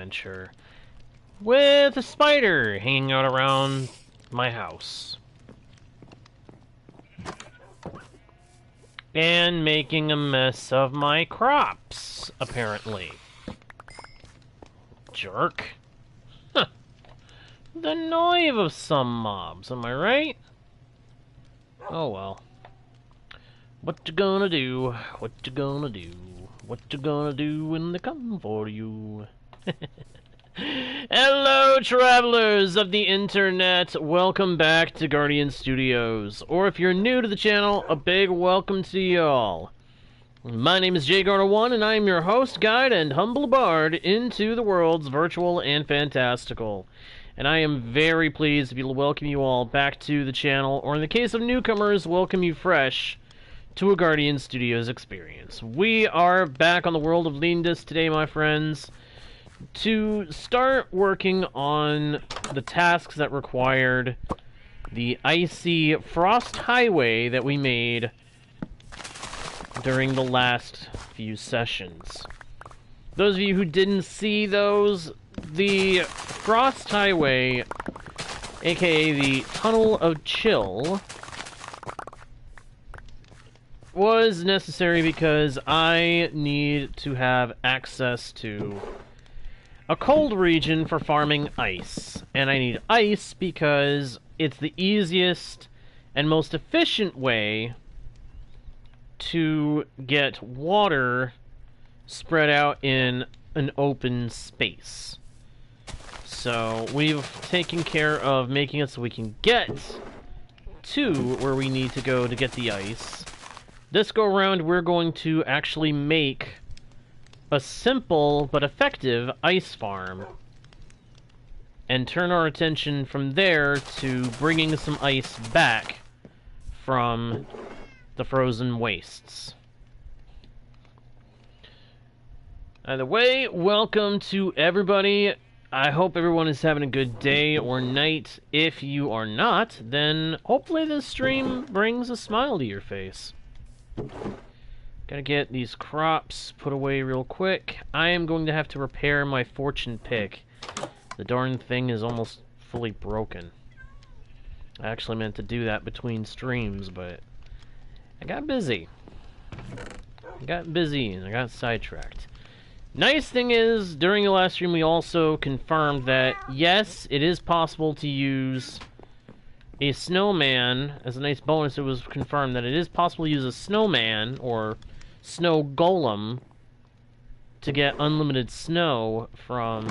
adventure with a spider hanging out around my house. And making a mess of my crops, apparently. Jerk. Huh. The noive of some mobs, am I right? Oh well. What you gonna do? What you gonna do? What you gonna do when they come for you? Hello, travelers of the internet. Welcome back to Guardian Studios. Or if you're new to the channel, a big welcome to y'all. My name is JGarner1, and I am your host, guide, and humble bard into the worlds virtual and fantastical. And I am very pleased to be able to welcome you all back to the channel, or in the case of newcomers, welcome you fresh to a Guardian Studios experience. We are back on the world of Lyndas today, my friends, to start working on the tasks that required the icy frost highway that we made during the last few sessions. Those of you who didn't see those, the frost highway, aka the Tunnel of Chill, was necessary because I need to have access to a cold region for farming ice. And I need ice because it's the easiest and most efficient way to get water spread out in an open space. So we've taken care of making it so we can get to where we need to go to get the ice. This go around, we're going to actually make a simple but effective ice farm and turn our attention from there to bringing some ice back from the frozen wastes. Either way, welcome to everybody. I hope everyone is having a good day or night. If you are not, then hopefully this stream brings a smile to your face. Gotta get these crops put away real quick. I am going to have to repair my fortune pick. The darn thing is almost fully broken. I actually meant to do that between streams, but I got busy. And I got sidetracked. Nice thing is, during the last stream we also confirmed that, yes, it is possible to use a snowman. As a nice bonus, it was confirmed that it is possible to use a snowman, or snow golem, to get unlimited snow from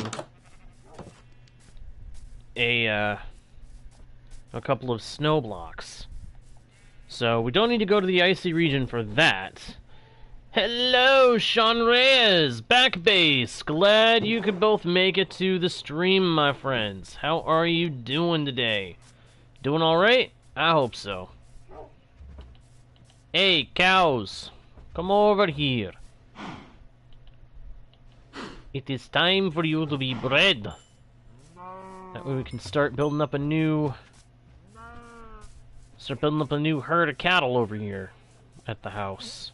a couple of snow blocks. So we don't need to go to the icy region for that. Hello, Sean Reyes, back base. Glad you could both make it to the stream, my friends. How are you doing today? Doing all right? I hope so. Hey, cows, come over here. It is time for you to be bred. That way we can start building up a new herd of cattle over here at the house.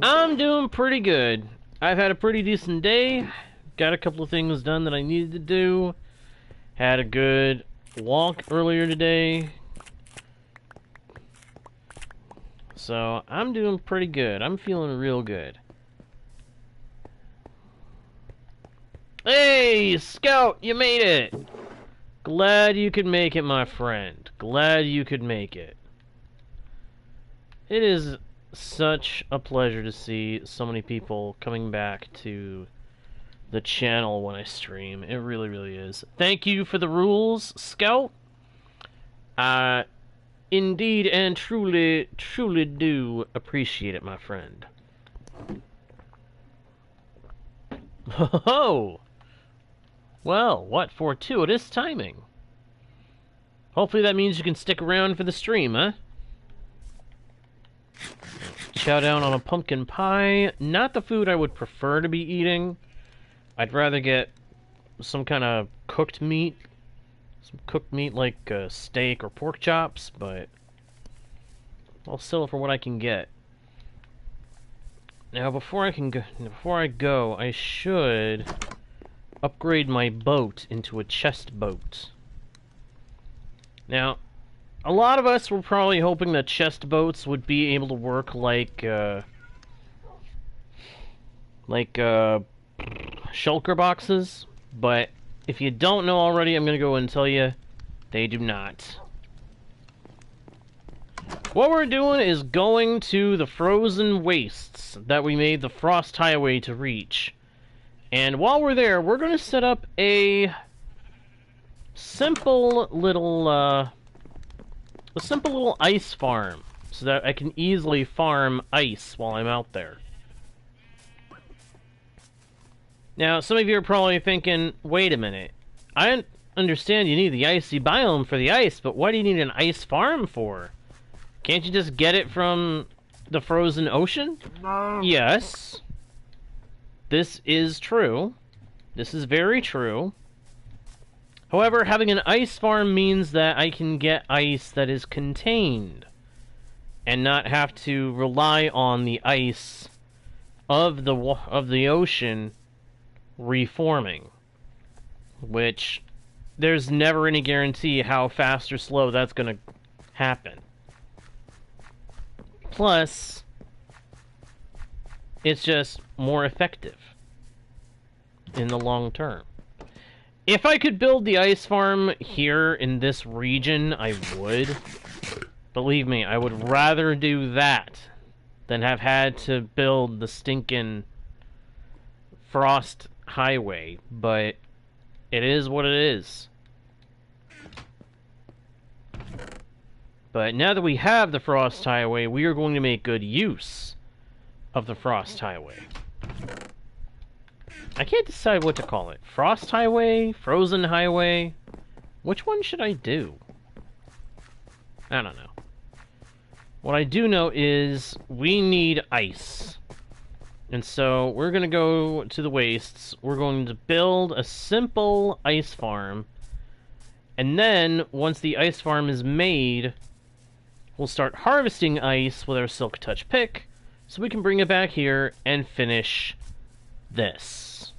I'm doing pretty good. I've had a pretty decent day. Got a couple of things done that I needed to do. Had a good walk earlier today. So I'm doing pretty good. I'm feeling real good. Hey, Scout, you made it! Glad you could make it, my friend. Glad you could make it. It is such a pleasure to see so many people coming back to the channel when I stream. It really, really is. Thank you for the rules, Scout. Indeed and truly, truly do appreciate it, my friend. Oh! Well, what fortuitous timing. Hopefully that means you can stick around for the stream, huh? Chow down on a pumpkin pie. Not the food I would prefer to be eating. I'd rather get some kind of cooked meat. Some cooked meat like steak or pork chops, but I'll settle for what I can get. Now, before I go, I should upgrade my boat into a chest boat. Now, a lot of us were probably hoping that chest boats would be able to work like shulker boxes, but if you don't know already, I'm gonna go and tell you, they do not. What we're doing is going to the frozen wastes that we made the Frost Highway to reach. And while we're there, we're going to set up a simple little ice farm so that I can easily farm ice while I'm out there. Now, some of you are probably thinking, wait a minute, I understand you need the icy biome for the ice, but what do you need an ice farm for? Can't you just get it from the frozen ocean? No. Yes. This is true. This is very true. However, having an ice farm means that I can get ice that is contained and not have to rely on the ice of the ocean reforming, which there's never any guarantee how fast or slow that's going to happen. Plus, it's just more effective in the long term. If I could build the ice farm here in this region, I would. Believe me, I would rather do that than have had to build the stinking Frost Highway, but it is what it is. But now that we have the Frost Highway, we are going to make good use of the Frost Highway. I can't decide what to call it. Frost Highway? Frozen Highway? Which one should I do? I don't know. What I do know is we need ice. And so we're going to go to the wastes. We're going to build a simple ice farm. And then, once the ice farm is made, we'll start harvesting ice with our Silk Touch pick, so we can bring it back here and finish this.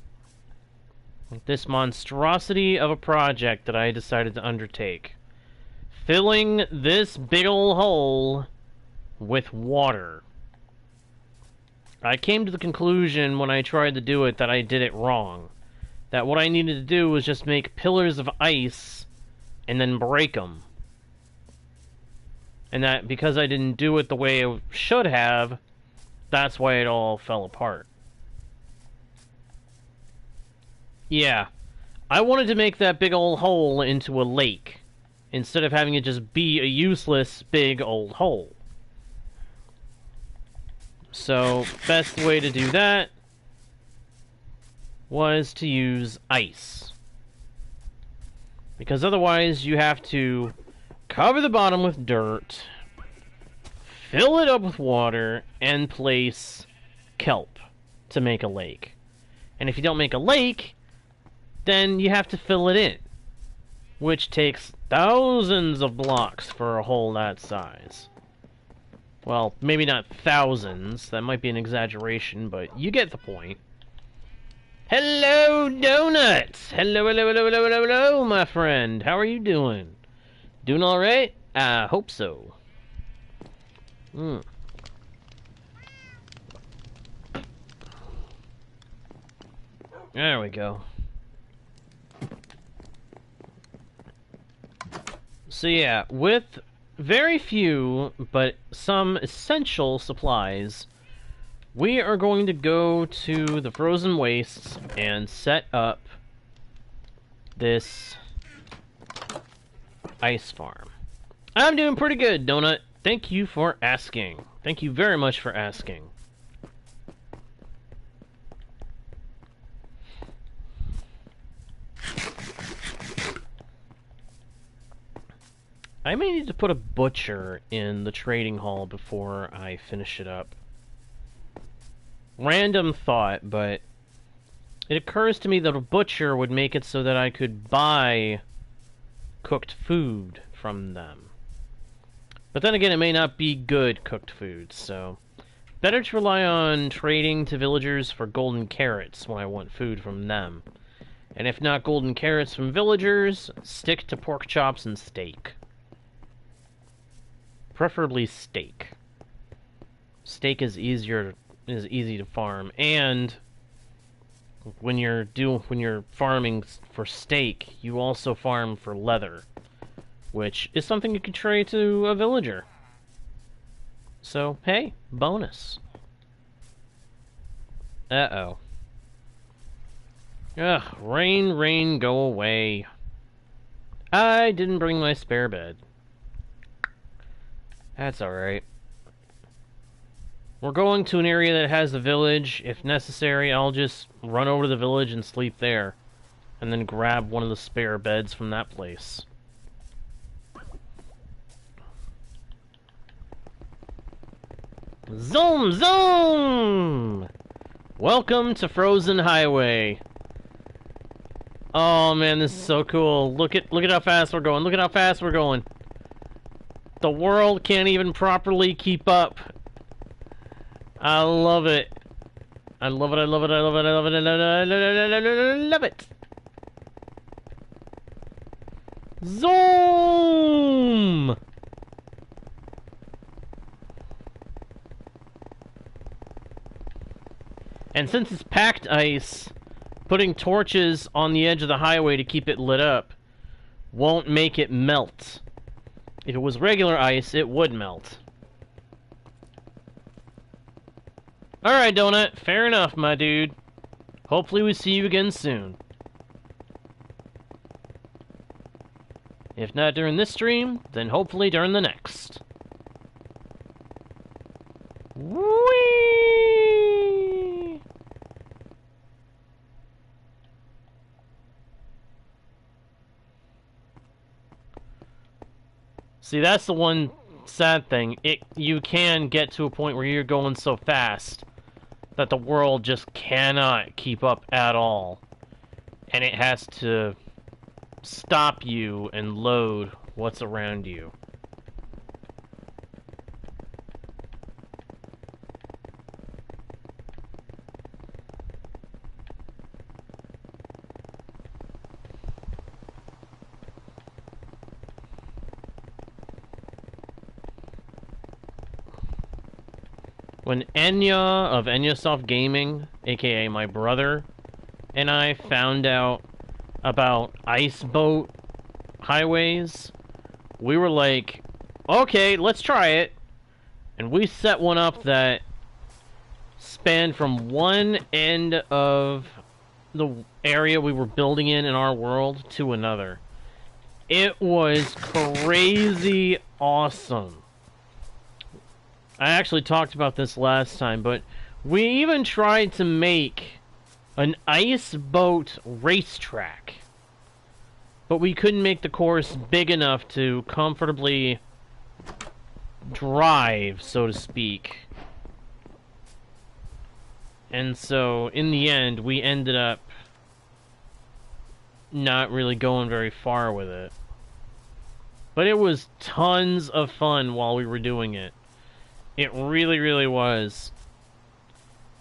This monstrosity of a project that I decided to undertake. Filling this big ol' hole with water. I came to the conclusion when I tried to do it that I did it wrong. That what I needed to do was just make pillars of ice and then break them. And that because I didn't do it the way I should have, that's why it all fell apart. Yeah, I wanted to make that big old hole into a lake, instead of having it just be a useless big old hole. So, best way to do that was to use ice. Because otherwise you have to cover the bottom with dirt, fill it up with water, and place kelp to make a lake. And if you don't make a lake, then you have to fill it in, which takes thousands of blocks for a hole that size. Well, maybe not thousands, that might be an exaggeration, but you get the point. Hello, Donuts! Hello, hello, hello, hello, hello, hello, my friend. How are you doing? Doing alright? I hope so. There we go. So yeah, with very few, but some essential supplies, we are going to go to the frozen wastes and set up this ice farm. I'm doing pretty good, Donut. Thank you for asking. Thank you very much for asking. I may need to put a butcher in the trading hall before I finish it up. Random thought, but it occurs to me that a butcher would make it so that I could buy cooked food from them. But then again, it may not be good cooked food, so better to rely on trading to villagers for golden carrots when I want food from them, And if not golden carrots from villagers, stick to pork chops and steak. Preferably steak. Steak is easy to farm, and when you're farming for steak, you also farm for leather, which is something you can trade to a villager. So, hey, bonus. Uh-oh. Ugh, rain, rain, go away. I didn't bring my spare bed. That's alright. We're going to an area that has a village. If necessary, I'll just run over to the village and sleep there. And then grab one of the spare beds from that place. Zoom, zoom! Welcome to Frozen Highway. Oh man, this is so cool. Look at how fast we're going. Look at how fast we're going. The world can't even properly keep up. I love it. I love it, I love it, I love it, I love it, I love it, I love it. Zoom! And since it's packed ice, putting torches on the edge of the highway to keep it lit up won't make it melt. If it was regular ice, it would melt. Alright, Donut. Fair enough, my dude. Hopefully we see you again soon. If not during this stream, then hopefully during the next. Whee! See, that's the one sad thing. You can get to a point where you're going so fast that the world just cannot keep up at all. And it has to stop you and load what's around you. When Enya of Enyasoft Gaming, aka my brother, and I found out about ice boat highways, we were like, okay, let's try it. And we set one up that spanned from one end of the area we were building in our world to another. It was crazy awesome. I actually talked about this last time, but we even tried to make an ice boat racetrack. But we couldn't make the course big enough to comfortably drive, so to speak. And so, in the end, we ended up not really going very far with it. But it was tons of fun while we were doing it. It really, really was.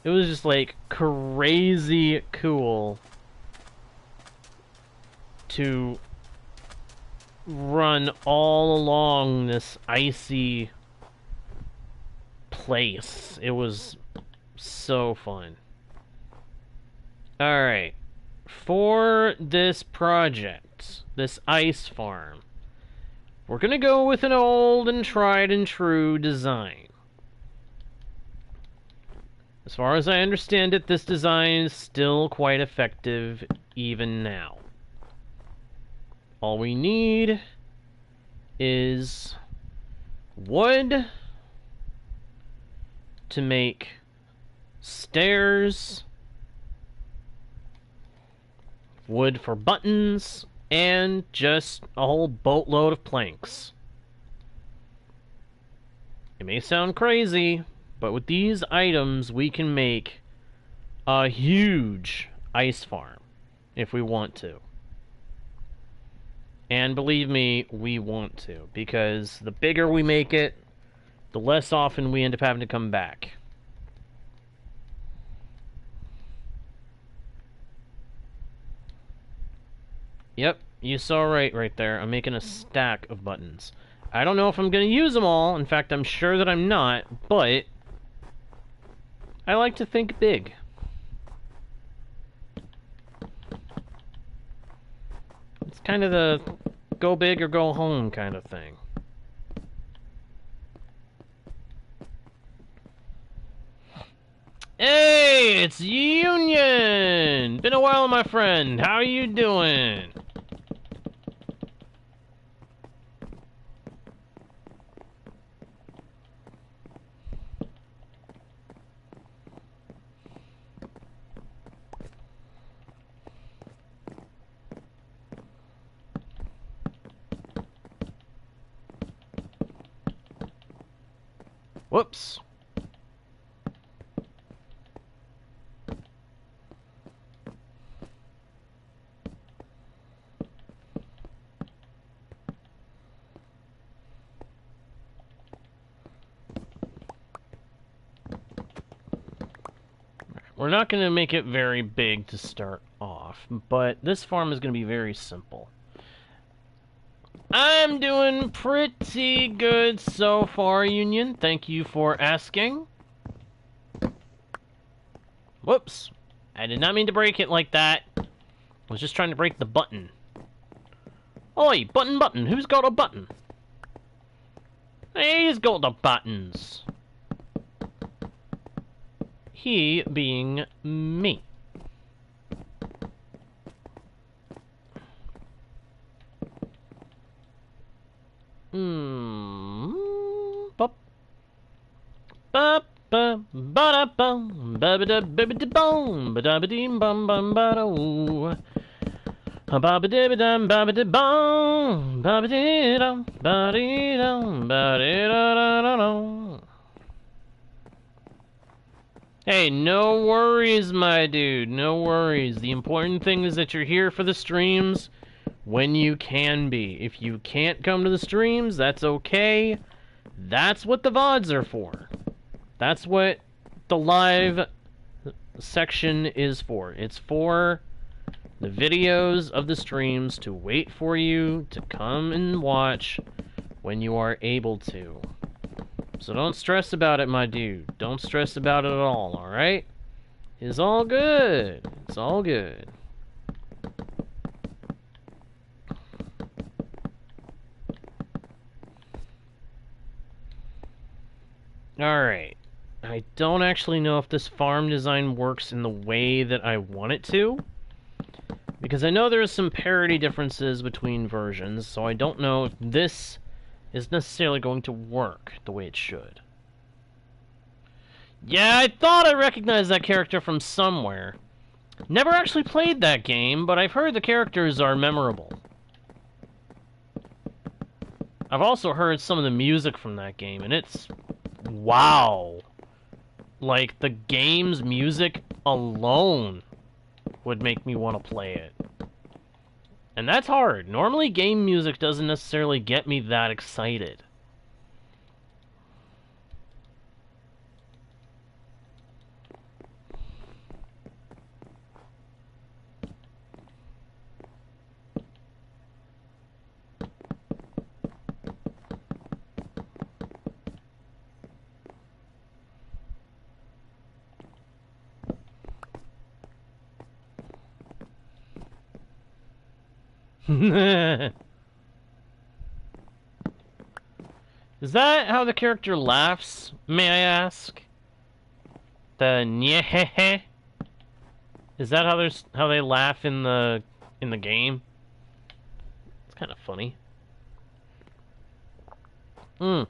It was just like crazy cool to run all along this icy place. It was so fun. Alright. For this project, this ice farm, we're gonna go with an old and tried and true design. As far as I understand it, this design is still quite effective even now. All we need is wood to make stairs, wood for buttons, and just a whole boatload of planks. It may sound crazy, but with these items, we can make a huge ice farm if we want to. And believe me, we want to, because the bigger we make it, the less often we end up having to come back. Yep, you saw right there. I'm making a stack of buttons. I don't know if I'm going to use them all. In fact, I'm sure that I'm not, but I like to think big. It's kind of the go big or go home kind of thing. Hey, it's Union! Been a while, my friend. How are you doing? Whoops. We're not going to make it very big to start off, but this farm is going to be very simple. I'm doing pretty good so far, Union. Thank you for asking. Whoops. I did not mean to break it like that. I was just trying to break the button. Oi, button. Who's got a button? He's got the buttons. He being me. Bop. Bop. Ba da bum ba ba da ba ba da bum ba da ba dee bum bum ba da ooh ba ba da ba dum ba ba da bum ba ba dee dum ba dee dum ba dee da da da da. Hey, no worries, my dude. No worries. The important thing is that you're here for the streams when you can be. If you can't come to the streams, that's okay. That's what the VODs are for. That's what the live section is for. It's for the videos of the streams to wait for you to come and watch when you are able to. So don't stress about it, my dude. Don't stress about it at all, alright? It's all good. It's all good. Alright. I don't actually know if this farm design works in the way that I want it to, because I know there's some parity differences between versions, so I don't know if this is necessarily going to work the way it should. Yeah, I thought I recognized that character from somewhere. Never actually played that game, but I've heard the characters are memorable. I've also heard some of the music from that game, and it's... wow! Like, the game's music alone would make me want to play it. And that's hard. Normally, game music doesn't necessarily get me that excited. Is that how the character laughs, may I ask? The nyeh. Is that how they laugh in the game? It's kind of funny. I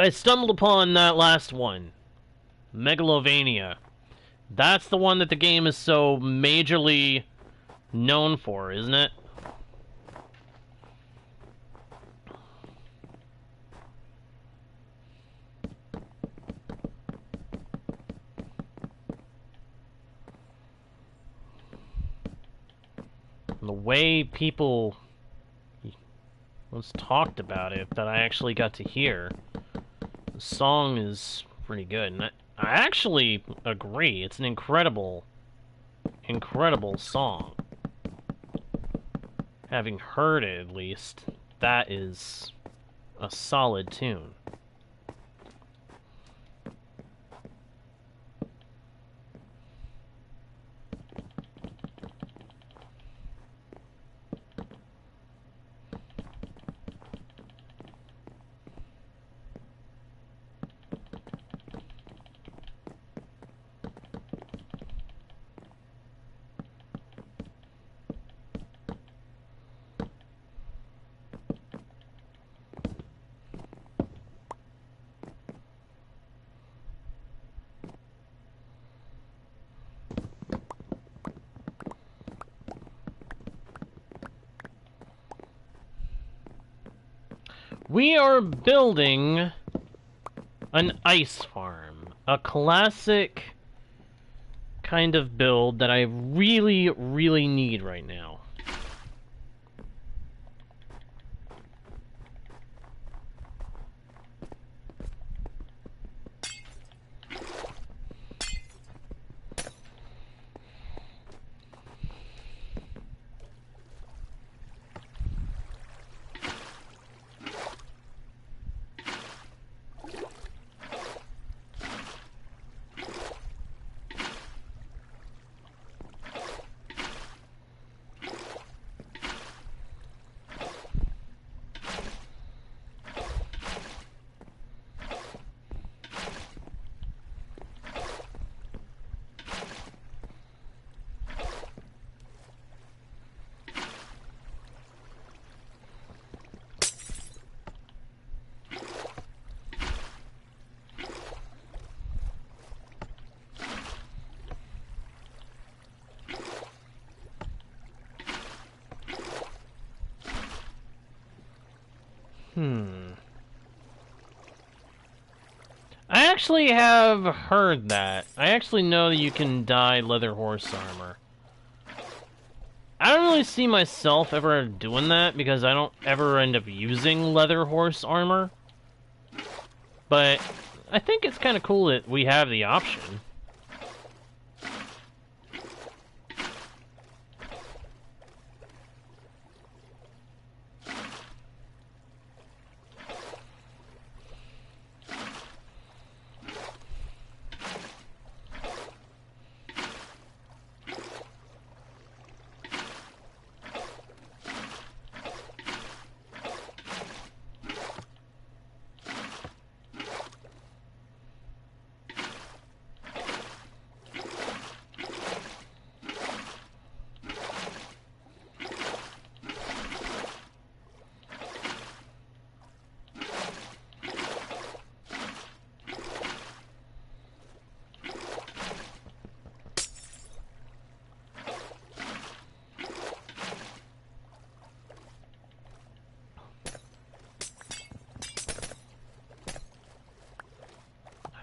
stumbled upon that last one. Megalovania. That's the one that the game is so majorly known for, isn't it? And the way people once talked about it that I actually got to hear, the song is pretty good. And I actually agree. It's an incredible song. Having heard it, at least, that is a solid tune. We are building an ice farm. A classic kind of build that I really, really need right now. I actually have heard that. I actually know that you can dye leather horse armor. I don't really see myself ever doing that because I don't ever end up using leather horse armor. But I think it's kind of cool that we have the option.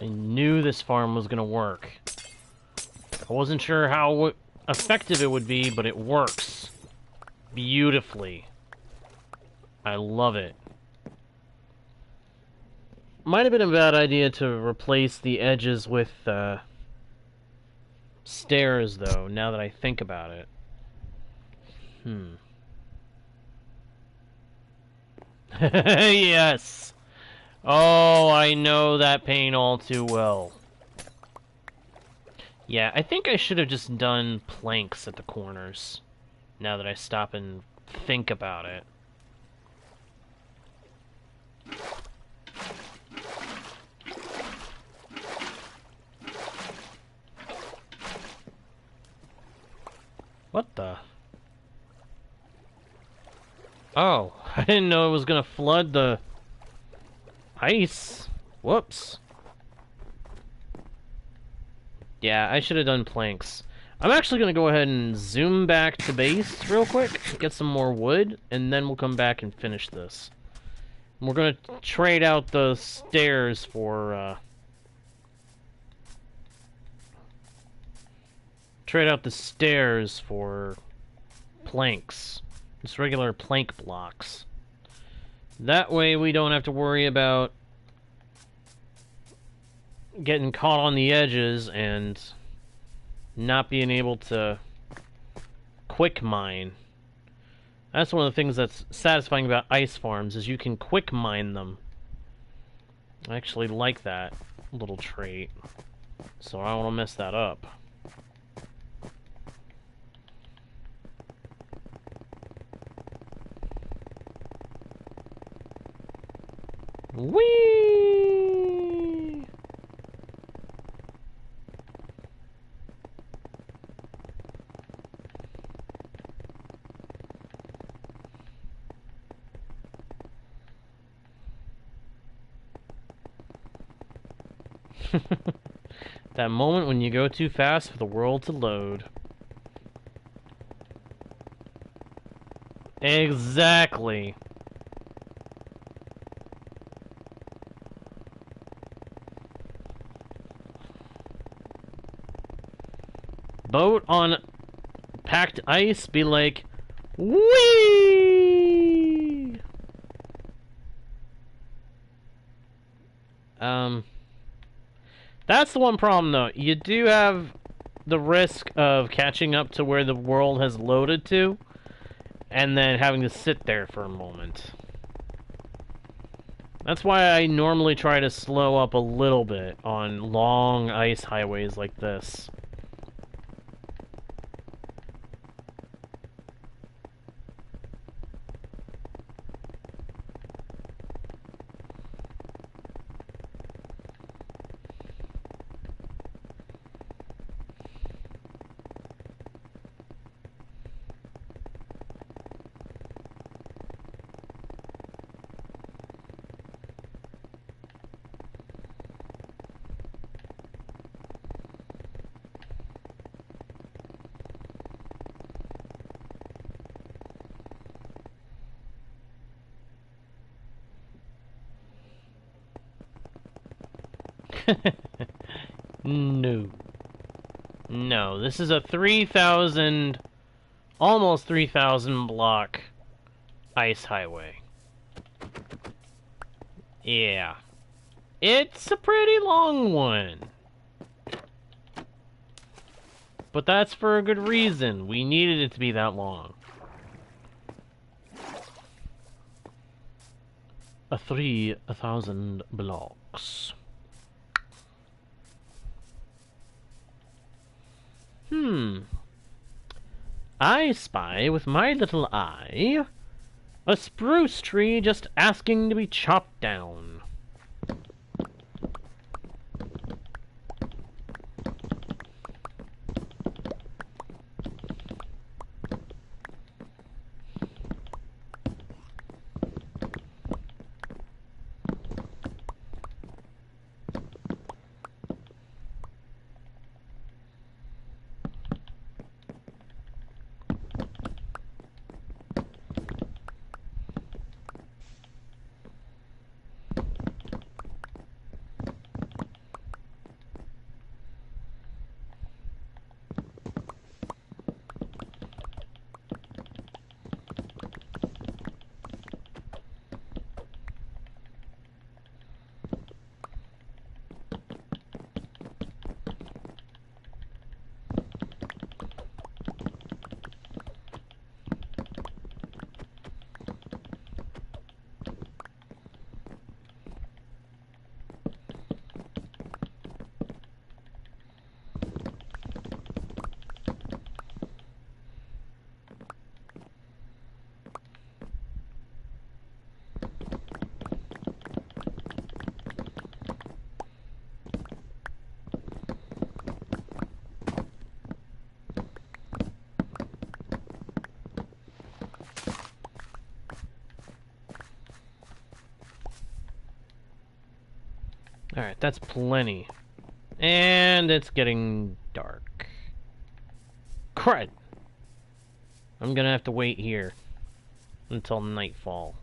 I knew this farm was gonna work. I wasn't sure how effective it would be, but it works beautifully. I love it. Might have been a bad idea to replace the edges with stairs, though, now that I think about it. Yes! Oh, I know that pain all too well. Yeah, I think I should have just done planks at the corners, now that I stop and think about it. What the? Oh, I didn't know it was gonna flood the ice. Whoops. Yeah, I should have done planks. I'm actually gonna go ahead and zoom back to base real quick, get some more wood, and then we'll come back and finish this. We're gonna trade out the stairs for, planks. Just regular plank blocks. That way we don't have to worry about getting caught on the edges and not being able to quick mine That's one of the things that's satisfying about ice farms, is you can quick mine them. I actually like that little trait, so I don't want to mess that up. Whee! That moment when you go too fast for the world to load. Exactly. Boat on packed ice, be like, whee! That's the one problem, though. You do have the risk of catching up to where the world has loaded to, and then having to sit there for a moment. That's why I normally try to slow up a little bit on long ice highways like this. No. No, this is a 3,000, almost 3,000 block ice highway. Yeah. It's a pretty long one. But that's for a good reason. We needed it to be that long. A 3,000 blocks. I spy with my little eye a spruce tree just asking to be chopped down. Alright, that's plenty. And it's getting dark. Crud! I'm gonna have to wait here until nightfall.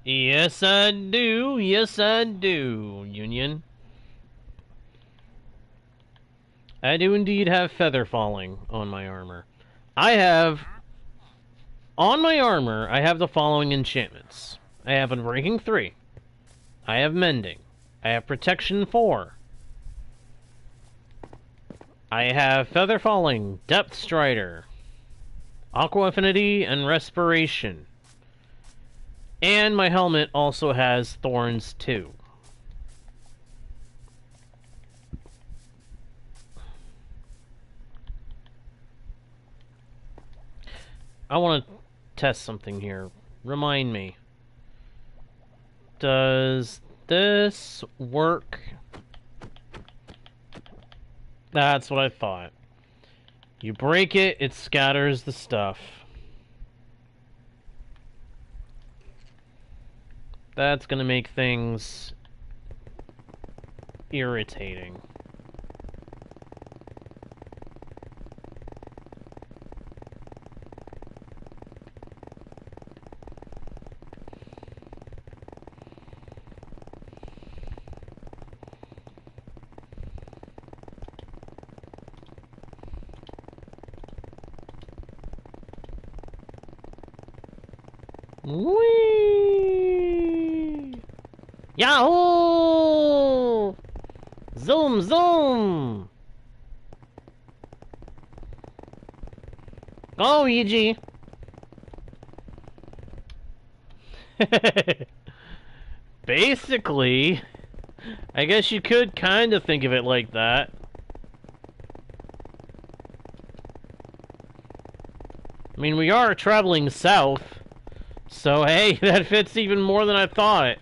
Yes, I do. Yes, I do, Union. I do indeed have feather falling on my armor. I have On my armor, I have the following enchantments. I have Unbreaking 3. I have Mending. I have Protection 4. I have Feather Falling, Depth Strider, Aqua Affinity, and Respiration. And my helmet also has Thorns 2. I want to test something here. Remind me. Does this work? That's what I thought. You break it, it scatters the stuff. That's gonna make things irritating. Whee! Yahoo! Zoom, zoom! Go, Yuji! Basically, I guess you could kind of think of it like that. I mean, we are traveling south. So, hey, that fits even more than I thought.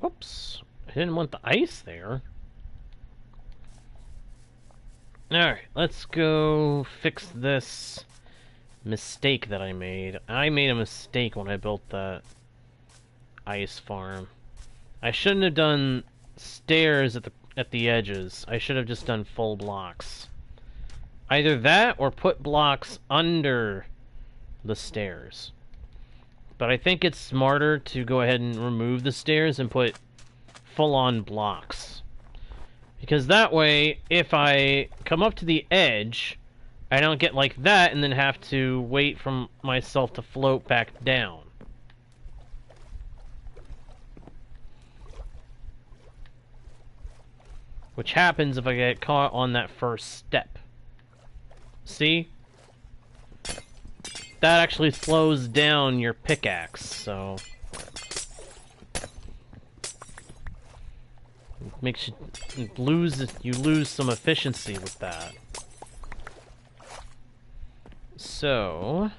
Oops, I didn't want the ice there. Alright, let's go fix this mistake that I made. I made a mistake when I built that ice farm. I shouldn't have done stairs at the edges. I should have just done full blocks. Either that or put blocks under the stairs. But I think it's smarter to go ahead and remove the stairs and put full-on blocks. Because that way, if I come up to the edge, I don't get like that and then have to wait for myself to float back down. Which happens if I get caught on that first step. See? That actually slows down your pickaxe, so it makes you lose some efficiency with that. So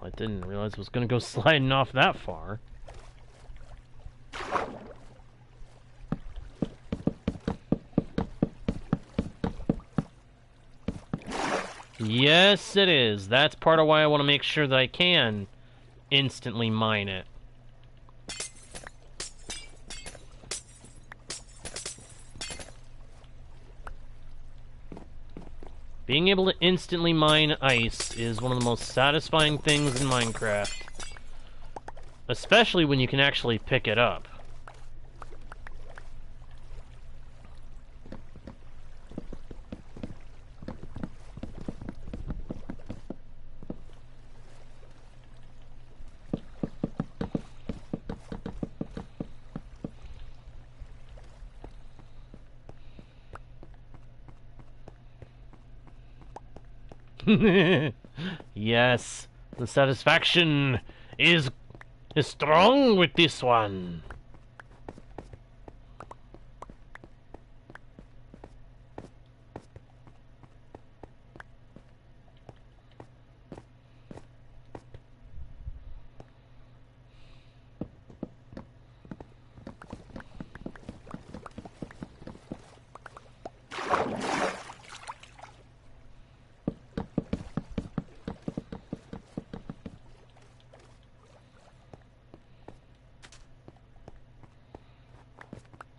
I didn't realize it was going to go sliding off that far. Yes, it is. That's part of why I want to make sure that I can instantly mine it. Being able to instantly mine ice is one of the most satisfying things in Minecraft. Especially when you can actually pick it up. Yes, the satisfaction is strong with this one.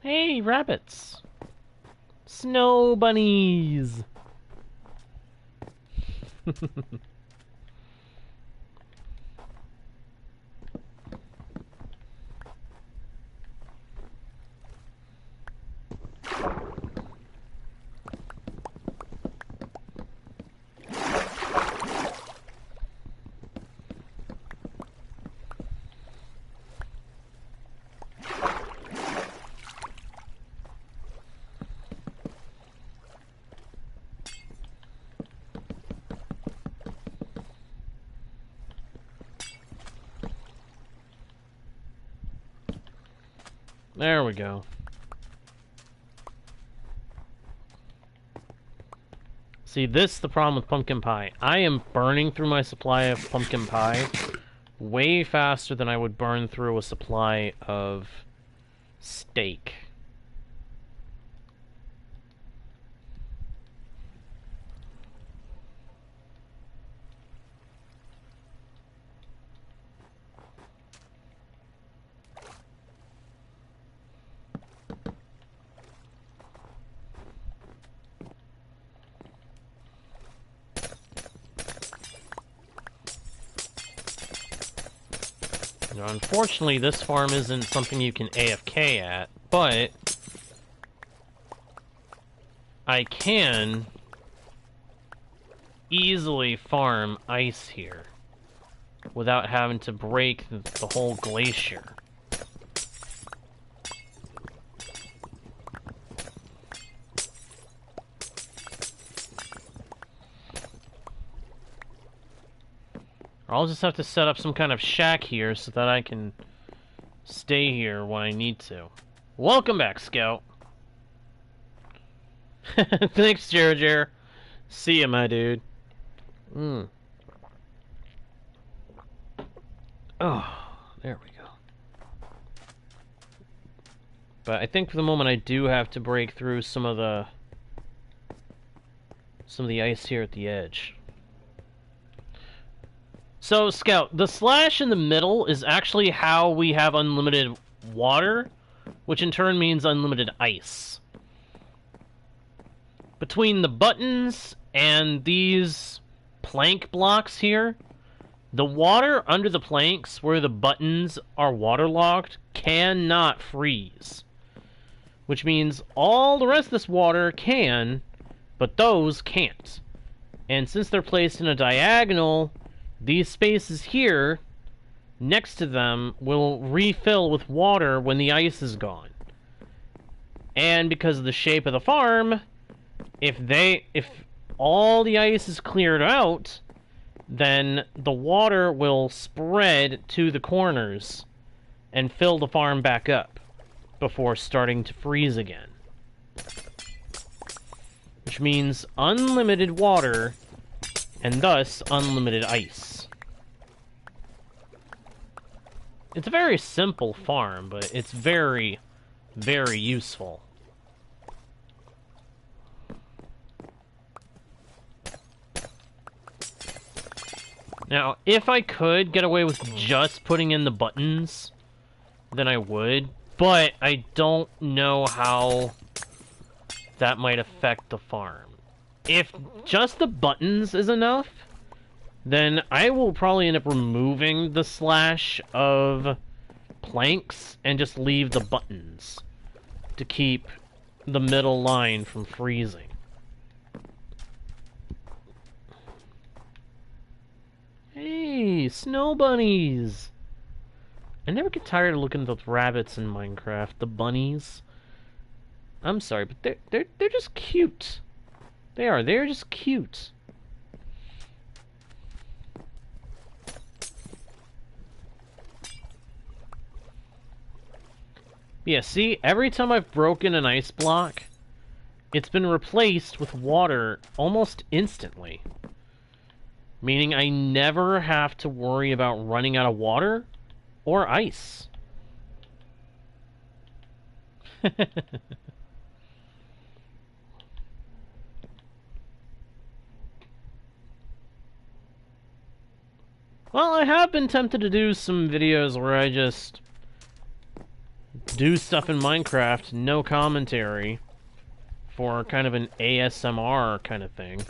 Hey, rabbits! Snow bunnies! There we go. See, this is the problem with pumpkin pie. I am burning through my supply of pumpkin pie way faster than I would burn through a supply of steak. Now, unfortunately, this farm isn't something you can AFK at, but I can easily farm ice here without having to break the whole glacier. I'll just have to set up some kind of shack here so that I can stay here when I need to. Welcome back, Scout. Thanks, Jer. See ya, my dude. Oh, there we go. But I think for the moment I do have to break through some of the ice here at the edge. So, Scout, the slash in the middle is actually how we have unlimited water, which in turn means unlimited ice. Between the buttons and these plank blocks here, the water under the planks where the buttons are waterlogged cannot freeze. Which means all the rest of this water can, but those can't. And since they're placed in a diagonal, these spaces here, next to them, will refill with water when the ice is gone. And because of the shape of the farm, if all the ice is cleared out, then the water will spread to the corners and fill the farm back up before starting to freeze again. Which means unlimited water and thus unlimited ice. It's a very simple farm, but it's very, very useful. Now, if I could get away with just putting in the buttons, then I would, but I don't know how that might affect the farm. If just the buttons is enough, then I will probably end up removing the slash of planks and just leave the buttons to keep the middle line from freezing. Hey, snow bunnies! I never get tired of looking at those rabbits in Minecraft, the bunnies. I'm sorry, but they're just cute. They're just cute. Yeah, see, every time I've broken an ice block, it's been replaced with water almost instantly. Meaning I never have to worry about running out of water or ice. Well, I have been tempted to do some videos where I just do stuff in Minecraft, no commentary, for kind of an ASMR kind of thing.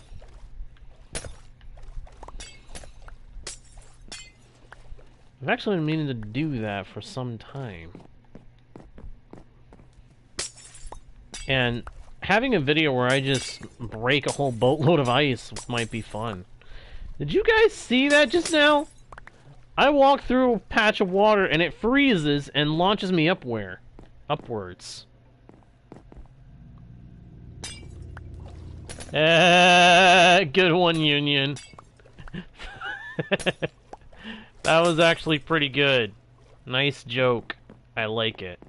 I've actually been meaning to do that for some time. And having a video where I just break a whole boatload of ice might be fun. Did you guys see that just now? I walk through a patch of water and it freezes and launches me upwards. Good one, Union. That was actually pretty good. Nice joke. I like it.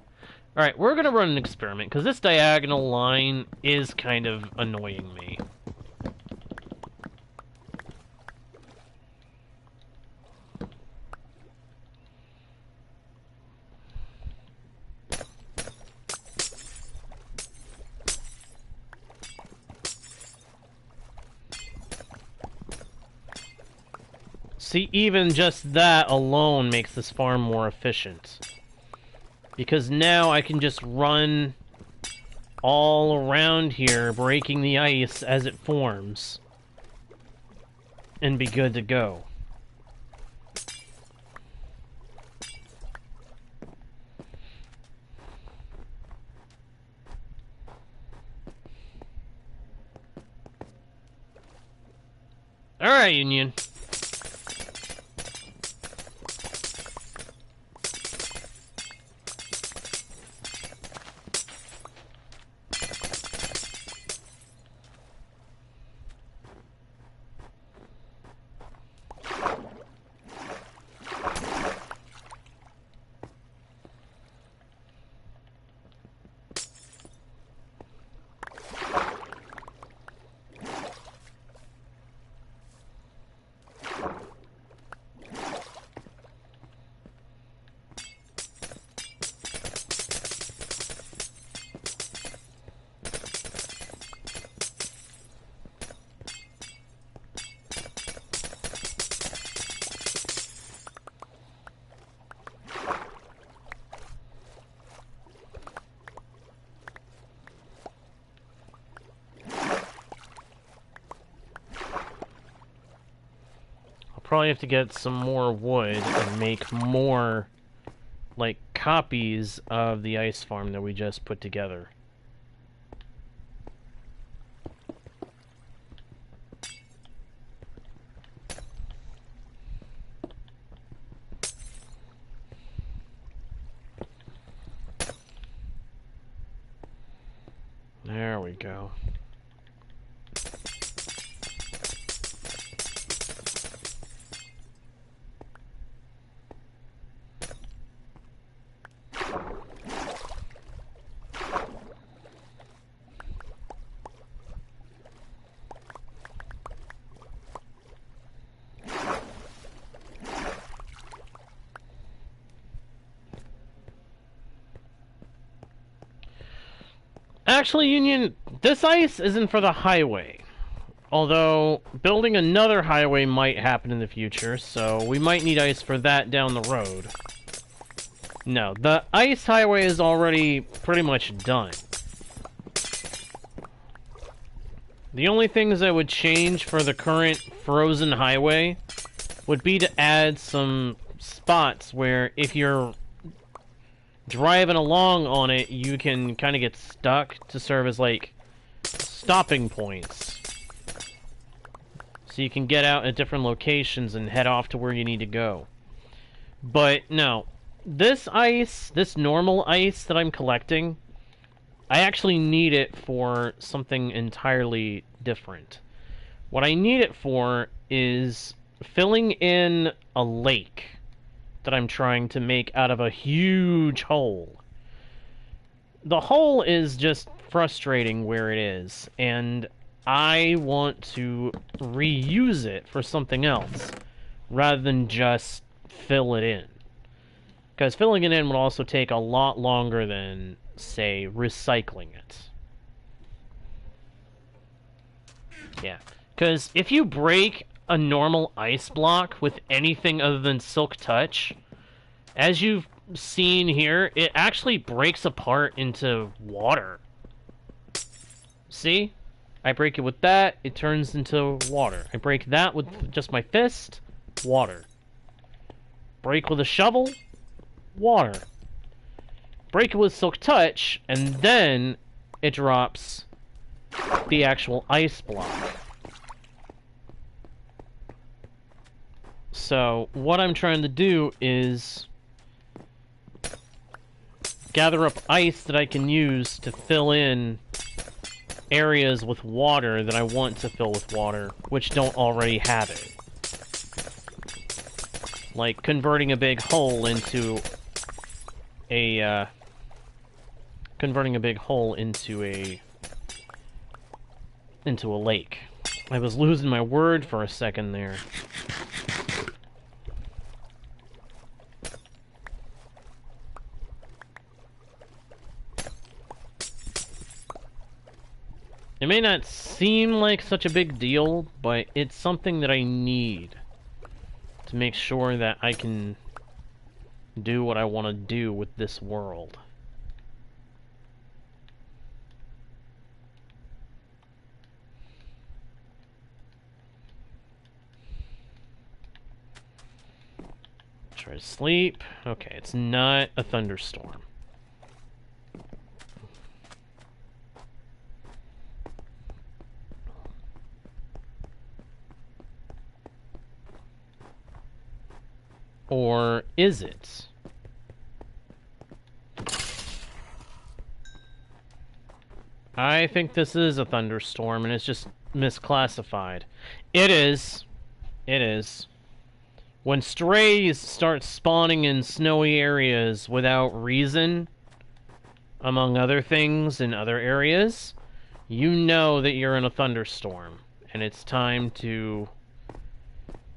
Alright, we're gonna run an experiment, because this diagonal line is kind of annoying me. See, even just that alone makes this farm more efficient. Because now I can just run all around here, breaking the ice as it forms. And be good to go. Alright, Union. Probably have to get some more wood and make more, like, copies of the ice farm that we just put together. There we go. Actually, Union, this ice isn't for the highway. Although, building another highway might happen in the future, so we might need ice for that down the road. No, the ice highway is already pretty much done. The only things I would change for the current frozen highway would be to add some spots where if you're driving along on it, you can kind of get stuck to serve as, like, stopping points. So you can get out at different locations and head off to where you need to go. But, no. This ice, this normal ice that I'm collecting, I actually need it for something entirely different. What I need it for is filling in a lake that I'm trying to make out of a huge hole. the hole is just frustrating where it is, and I want to reuse it for something else, rather than just fill it in. Because filling it in would also take a lot longer than, say, recycling it. Yeah. Because if you break a normal ice block with anything other than Silk Touch, as you've seen here, it actually breaks apart into water. See? I break it with that, it turns into water. I break that with just my fist, water. Break with a shovel, water. Break it with Silk Touch, and then it drops the actual ice block. So, what I'm trying to do is gather up ice that I can use to fill in areas with water that I want to fill with water, which don't already have it. Like converting a big hole into a, into a lake. I was losing my word for a second there. It may not seem like such a big deal, but it's something that I need to make sure that I can do what I want to do with this world. Try to sleep. Okay, it's not a thunderstorm. Or is it? I think this is a thunderstorm, and it's just misclassified. It is. It is. When strays start spawning in snowy areas without reason, among other things in other areas, you know that you're in a thunderstorm, and it's time to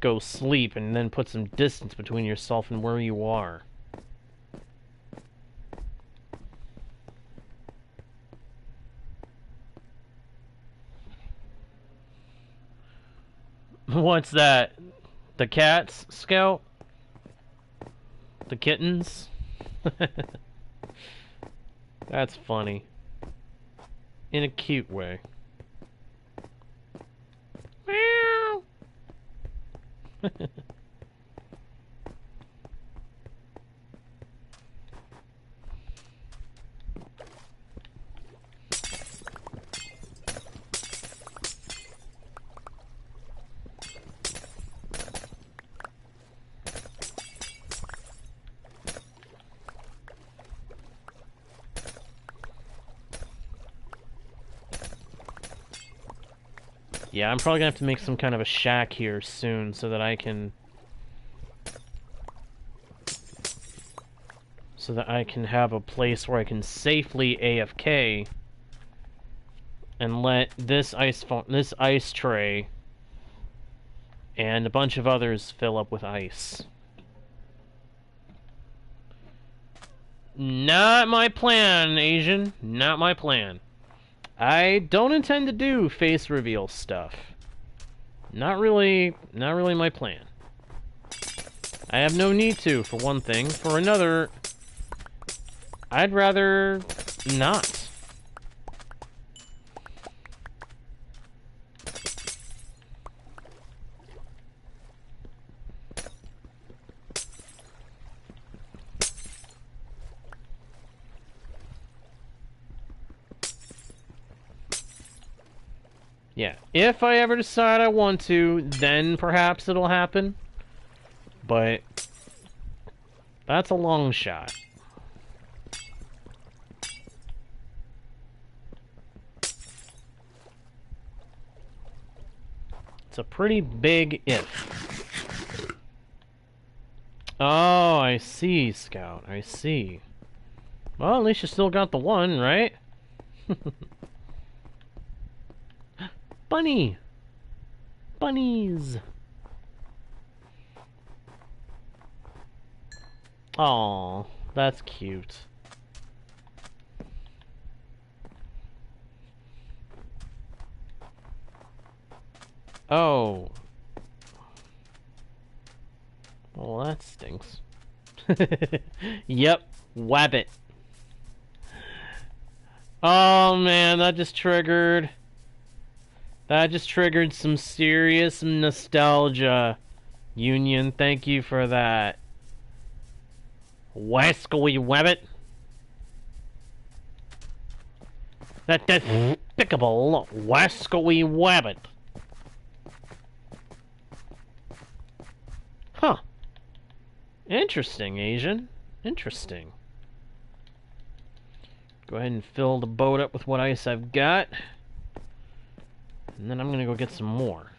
go sleep and then put some distance between yourself and where you are. What's that? The cats, Scout? The kittens? That's funny. In a cute way. Meow. Yeah, I'm probably gonna have to make some kind of a shack here soon so that I can... have a place where I can safely AFK and let this ice tray and a bunch of others fill up with ice. Not my plan, Asian. Not my plan. I don't intend to do face reveal stuff. Not really my plan. I have no need to, for one thing. For another, I'd rather not. Yeah, if I ever decide I want to, then perhaps it'll happen. But that's a long shot. It's a pretty big if. Oh, I see, Scout. I see. Well, at least you still got the one, right? Bunny! Bunnies! Aw, that's cute. Oh. Well, that stinks. Yep, wabbit. Oh man, that just triggered some serious nostalgia. Union, thank you for that. Wascally wabbit. That despicable wascally wabbit. Huh. Interesting, Asian. Interesting. Go ahead and fill the boat up with what ice I've got. And then I'm gonna go get some more.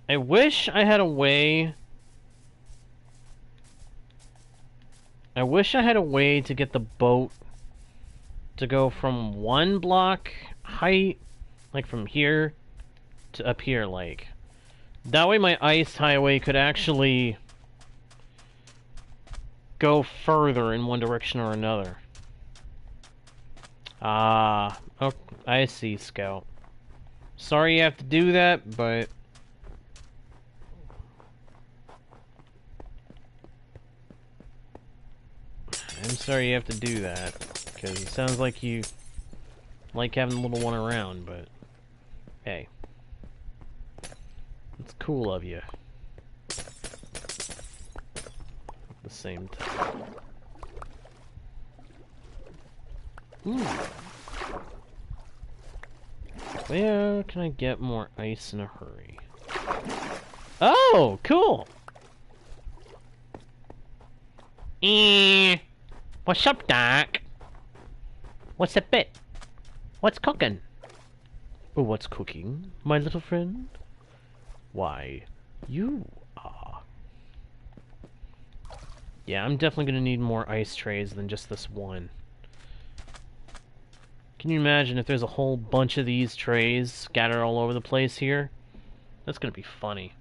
I wish I had a way... to get the boat to go from one block height, like from here to up here, like. That way my ice highway could actually go further in one direction or another. Ah, oh, I see, Scout. Sorry you have to do that, but... I'm sorry you have to do that, because it sounds like you like having the little one around, but hey, it's cool of you. At the same time. Where can I get more ice in a hurry? Oh, cool! What's up, Doc? What's a bit? What's cooking? Oh, what's cooking, my little friend? Why, you are. Yeah, I'm definitely gonna need more ice trays than just this one. Can you imagine if there's a whole bunch of these trays scattered all over the place here? That's gonna be funny.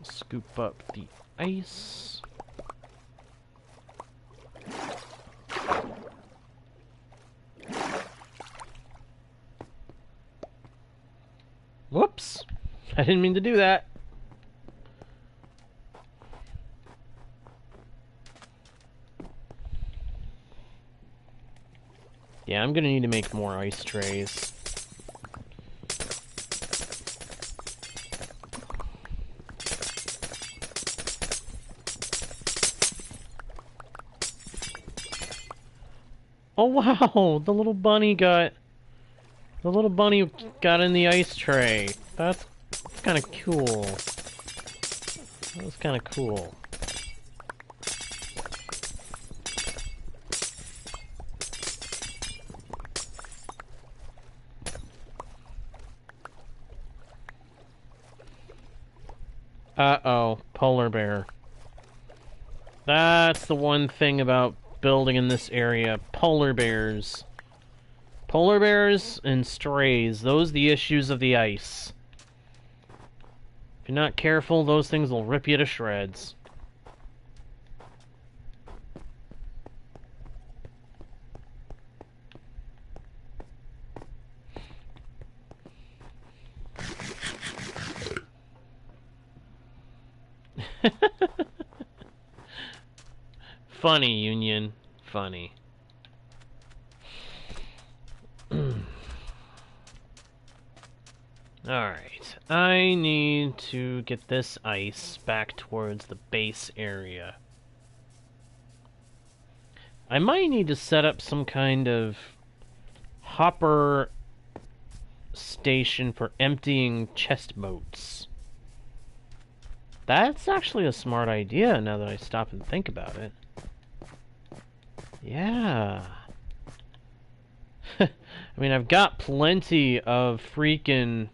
Scoop up the ice. Whoops! I didn't mean to do that. Yeah, I'm gonna need to make more ice trays. Oh wow, the little bunny got in the ice tray. That's kind of cool. That was kind of cool. Uh-oh, polar bear. That's the one thing about building in this area. Polar bears. Polar bears and strays. Those are the issues of the ice. If you're not careful, those things will rip you to shreds. Funny, Union. Funny. Alright. I need to get this ice back towards the base area. I might need to set up some kind of hopper station for emptying chest boats. That's actually a smart idea now that I stop and think about it. Yeah. I mean, I've got plenty of freaking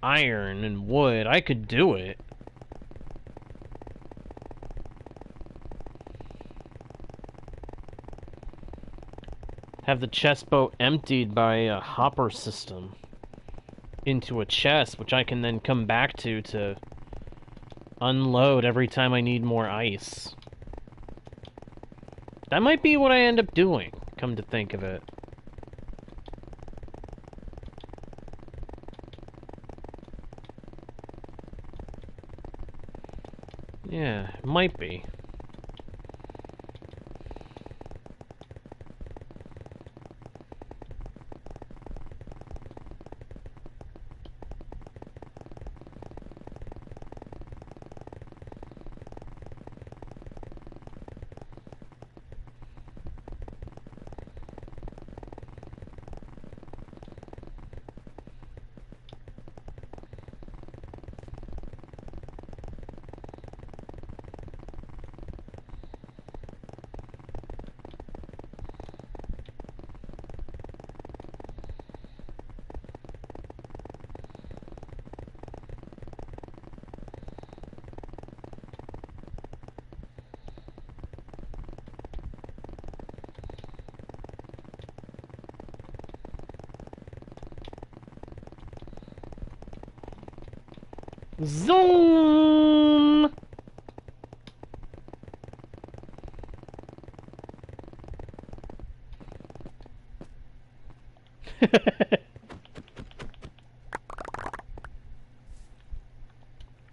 iron and wood. I could do it. Have the chest boat emptied by a hopper system into a chest, which I can then come back to unload every time I need more ice. That might be what I end up doing, come to think of it. Yeah, it might be. Zoom!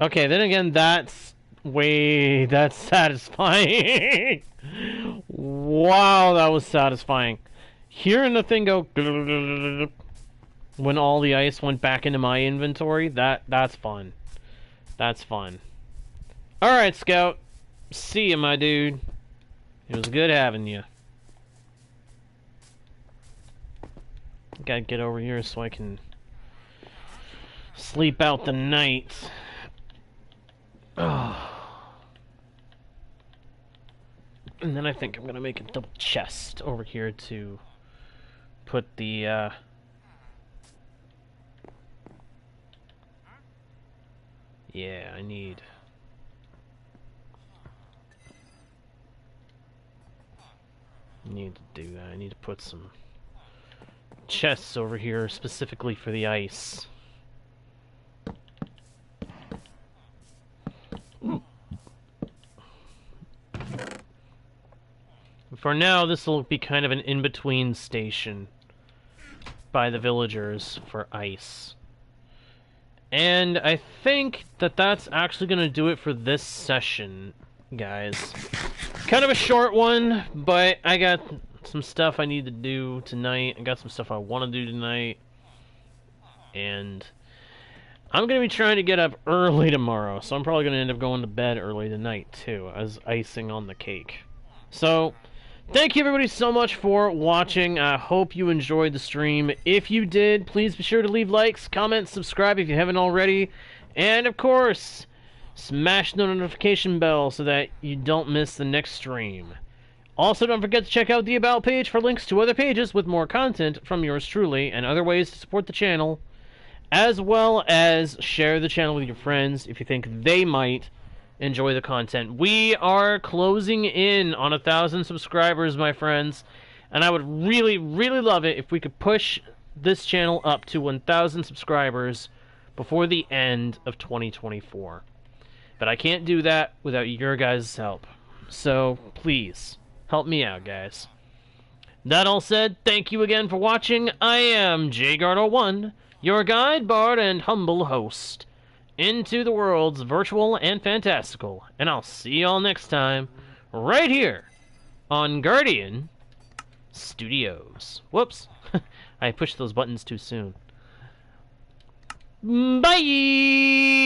Okay, then again, that's satisfying. Wow, that was satisfying. Hearing the thing go when all the ice went back into my inventory, that's fun. That's fun. Alright, Scout. See ya, my dude. It was good having you. Gotta get over here so I can sleep out the night. Oh. And then I think I'm gonna make a double chest over here to put the yeah, I need to do that. I need to put some chests over here specifically for the ice. For now, this will be kind of an in-between station by the villagers for ice. And I think that that's actually going to do it for this session, guys. Kind of a short one, but I got some stuff I need to do tonight. I got some stuff I want to do tonight. And I'm going to be trying to get up early tomorrow, so I'm probably going to end up going to bed early tonight, too, as icing on the cake. So, thank you everybody so much for watching. I hope you enjoyed the stream. If you did, please be sure to leave likes, comments, subscribe if you haven't already. And, of course, smash the notification bell so that you don't miss the next stream. Also, don't forget to check out the About page for links to other pages with more content from yours truly and other ways to support the channel, as well as share the channel with your friends if you think they might enjoy the content. We are closing in on 1,000 subscribers, my friends, and I would really, really love it if we could push this channel up to 1,000 subscribers before the end of 2024. But I can't do that without your guys' help. So, please, help me out, guys. That all said, thank you again for watching. I am JGuard01, your guide, bard, and humble host. into the worlds virtual and fantastical. And I'll see y'all next time, right here on Guardian Studios. Whoops. I pushed those buttons too soon. Bye!